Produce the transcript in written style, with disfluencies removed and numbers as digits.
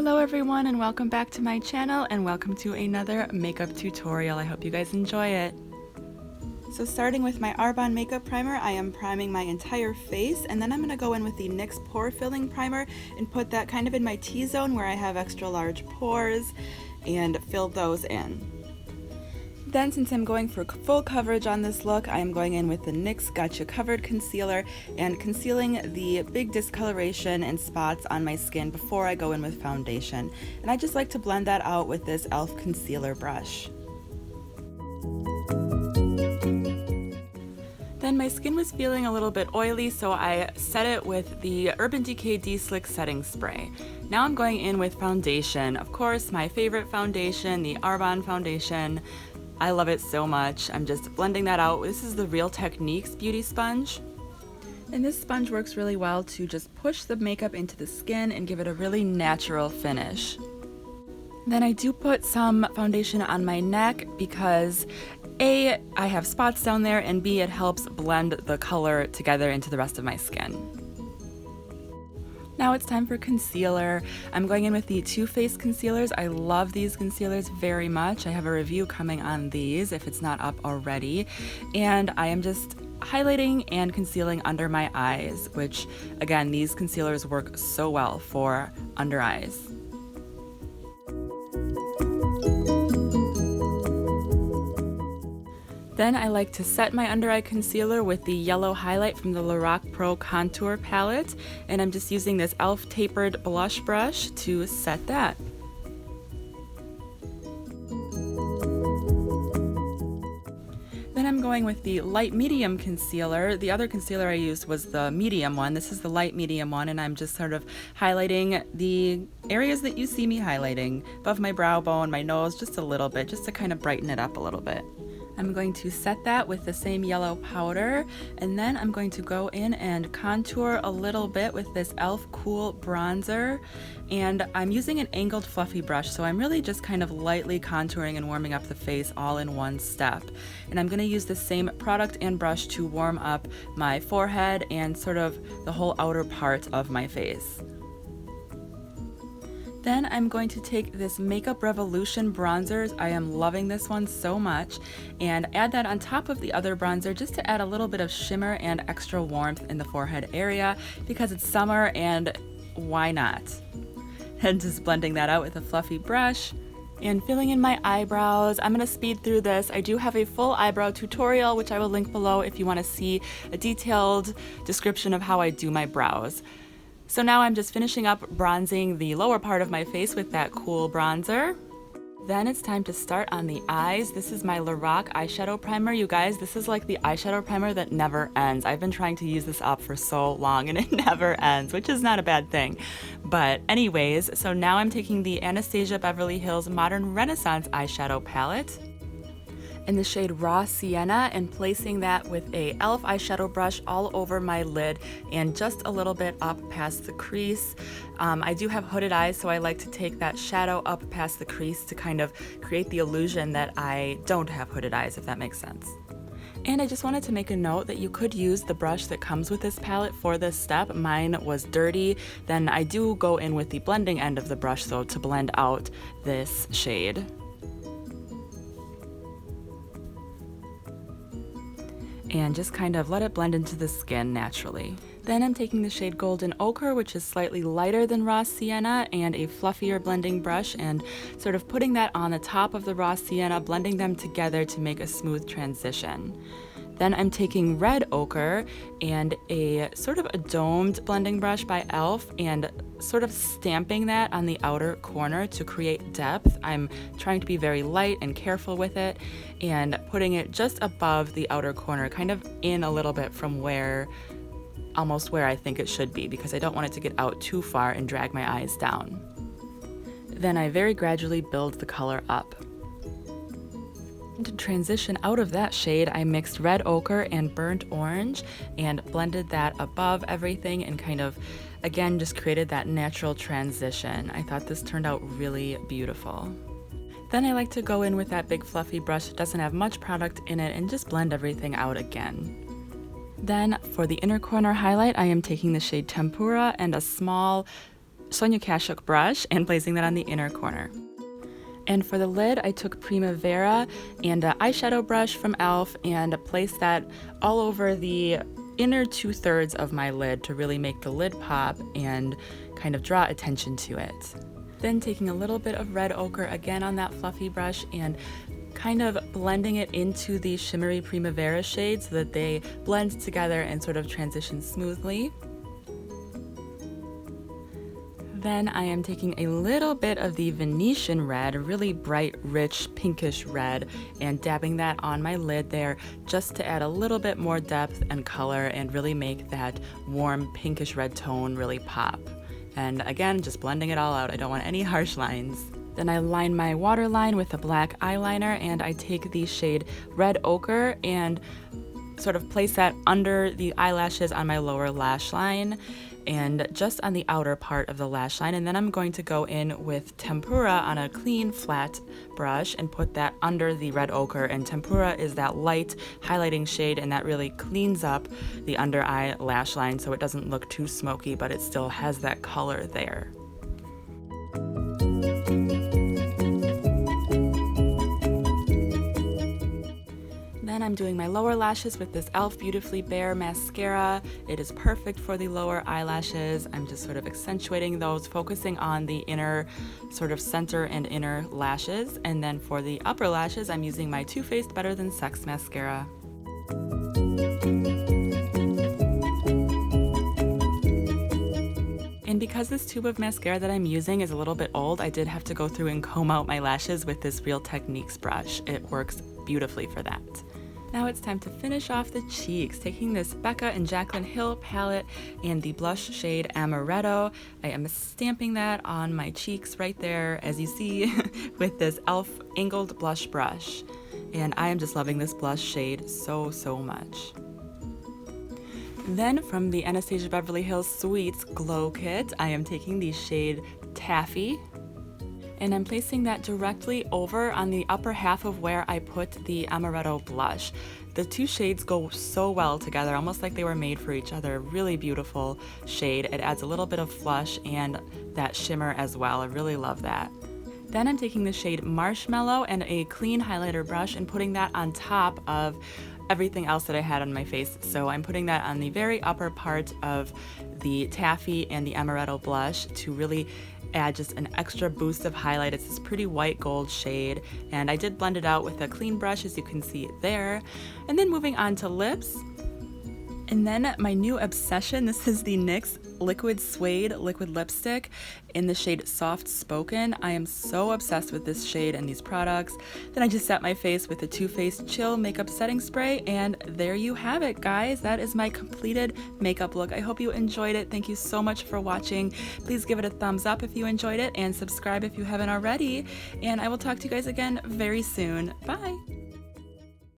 Hello everyone and welcome back to my channel and welcome to another makeup tutorial. I hope you guys enjoy it. So starting with my Arbonne makeup primer, I am priming my entire face, and then I'm going to go in with the NYX pore filling primer and put that kind of in my T-zone where I have extra large pores and fill those in. Then, since I'm going for full coverage on this look, I am going in with the NYX Gotcha Covered Concealer and concealing the big discoloration and spots on my skin before I go in with foundation. And I just like to blend that out with this e.l.f. concealer brush. Then my skin was feeling a little bit oily, so I set it with the Urban Decay De-Slick Setting Spray. Now I'm going in with foundation. Of course, my favorite foundation, the Arbonne foundation. I love it so much. I'm just blending that out. This is the Real Techniques Beauty Sponge. And this sponge works really well to just push the makeup into the skin and give it a really natural finish. Then I do put some foundation on my neck because A, I have spots down there, and B, it helps blend the color together into the rest of my skin. Now it's time for concealer. I'm going in with the Too Faced concealers. I love these concealers very much. I have a review coming on these if it's not up already. And I am just highlighting and concealing under my eyes, which again, these concealers work so well for under eyes. Then I like to set my under eye concealer with the yellow highlight from the Lorac Pro Contour Palette, and I'm just using this e.l.f. Tapered blush brush to set that. Then I'm going with the light medium concealer. The other concealer I used was the medium one. This is the light medium one, and I'm just sort of highlighting the areas that you see me highlighting, above my brow bone, my nose, just a little bit, just to kind of brighten it up a little bit. I'm going to set that with the same yellow powder, and then I'm going to go in and contour a little bit with this e.l.f. Cool Bronzer, and I'm using an angled fluffy brush, so I'm really just kind of lightly contouring and warming up the face all in one step. And I'm going to use the same product and brush to warm up my forehead and sort of the whole outer part of my face. Then I'm going to take this Makeup Revolution bronzer. I am loving this one so much, and add that on top of the other bronzer just to add a little bit of shimmer and extra warmth in the forehead area because it's summer and why not? And just blending that out with a fluffy brush and filling in my eyebrows. I'm going to speed through this. I do have a full eyebrow tutorial which I will link below if you want to see a detailed description of how I do my brows. So now I'm just finishing up bronzing the lower part of my face with that cool bronzer. Then it's time to start on the eyes. This is my Lorac eyeshadow primer. You guys, this is like the eyeshadow primer that never ends. I've been trying to use this up for so long and it never ends, which is not a bad thing. But anyways, so now I'm taking the Anastasia Beverly Hills Modern Renaissance Eyeshadow Palette in the shade Raw Sienna and placing that with a e.l.f. eyeshadow brush all over my lid and just a little bit up past the crease. I do have hooded eyes, so I like to take that shadow up past the crease to kind of create the illusion that I don't have hooded eyes, if that makes sense. And I just wanted to make a note that you could use the brush that comes with this palette for this step. Mine was dirty. Then I do go in with the blending end of the brush though to blend out this shade. And just kind of let it blend into the skin naturally. Then I'm taking the shade Golden Ochre, which is slightly lighter than Raw Sienna, and a fluffier blending brush, and sort of putting that on the top of the Raw Sienna, blending them together to make a smooth transition. Then I'm taking Red Ochre and a sort of a domed blending brush by e.l.f. and sort of stamping that on the outer corner to create depth. I'm trying to be very light and careful with it and putting it just above the outer corner, kind of in a little bit from almost where I think it should be, because I don't want it to get out too far and drag my eyes down. Then I very gradually build the color up. To transition out of that shade, I mixed Red Ochre and Burnt Orange and blended that above everything and kind of, again, just created that natural transition. I thought this turned out really beautiful. Then I like to go in with that big fluffy brush that doesn't have much product in it and just blend everything out again. Then for the inner corner highlight, I am taking the shade Tempura and a small Sonia Kashuk brush and placing that on the inner corner. And for the lid, I took Primavera and an eyeshadow brush from e.l.f. and placed that all over the inner 2/3 of my lid to really make the lid pop and kind of draw attention to it. Then taking a little bit of red ochre again on that fluffy brush and kind of blending it into the shimmery Primavera shade so that they blend together and sort of transition smoothly. Then I am taking a little bit of the Venetian red, a really bright, rich, pinkish red, and dabbing that on my lid there just to add a little bit more depth and color and really make that warm pinkish red tone really pop. And again, just blending it all out. I don't want any harsh lines. Then I line my waterline with a black eyeliner, and I take the shade Red Ochre and sort of place that under the eyelashes on my lower lash line and just on the outer part of the lash line. And then I'm going to go in with Tempera on a clean flat brush and put that under the Red Ochre. And Tempera is that light highlighting shade, and that really cleans up the under eye lash line so it doesn't look too smoky, but it still has that color there. Then I'm doing my lower lashes with this e.l.f. Beautifully Bare mascara. It is perfect for the lower eyelashes. I'm just sort of accentuating those, focusing on the inner sort of center and inner lashes. And then for the upper lashes, I'm using my Too Faced Better Than Sex mascara. And because this tube of mascara that I'm using is a little bit old, I did have to go through and comb out my lashes with this Real Techniques brush. It works beautifully for that. Now it's time to finish off the cheeks, taking this Becca and Jaclyn Hill palette and the blush shade Amaretto. I am stamping that on my cheeks right there, as you see, with this e.l.f. angled blush brush. And I am just loving this blush shade so much. Then from the Anastasia Beverly Hills Sweets Glow Kit, I am taking the shade Taffy, and I'm placing that directly over on the upper half of where I put the Amaretto blush. The two shades go so well together, almost like they were made for each other. Really beautiful shade. It adds a little bit of flush and that shimmer as well. I really love that. Then I'm taking the shade Marshmallow and a clean highlighter brush and putting that on top of everything else that I had on my face. So I'm putting that on the very upper part of the Taffy and the Amaretto blush to really add just an extra boost of highlight. It's this pretty white gold shade, and I did blend it out with a clean brush, as you can see there. And then moving on to lips. And then my new obsession, this is the NYX Liquid Suede Liquid Lipstick in the shade Soft Spoken. I am so obsessed with this shade and these products. Then I just set my face with the Too Faced Chill Makeup Setting Spray, and there you have it, guys. That is my completed makeup look. I hope you enjoyed it. Thank you so much for watching. Please give it a thumbs up if you enjoyed it, and subscribe if you haven't already. And I will talk to you guys again very soon. Bye!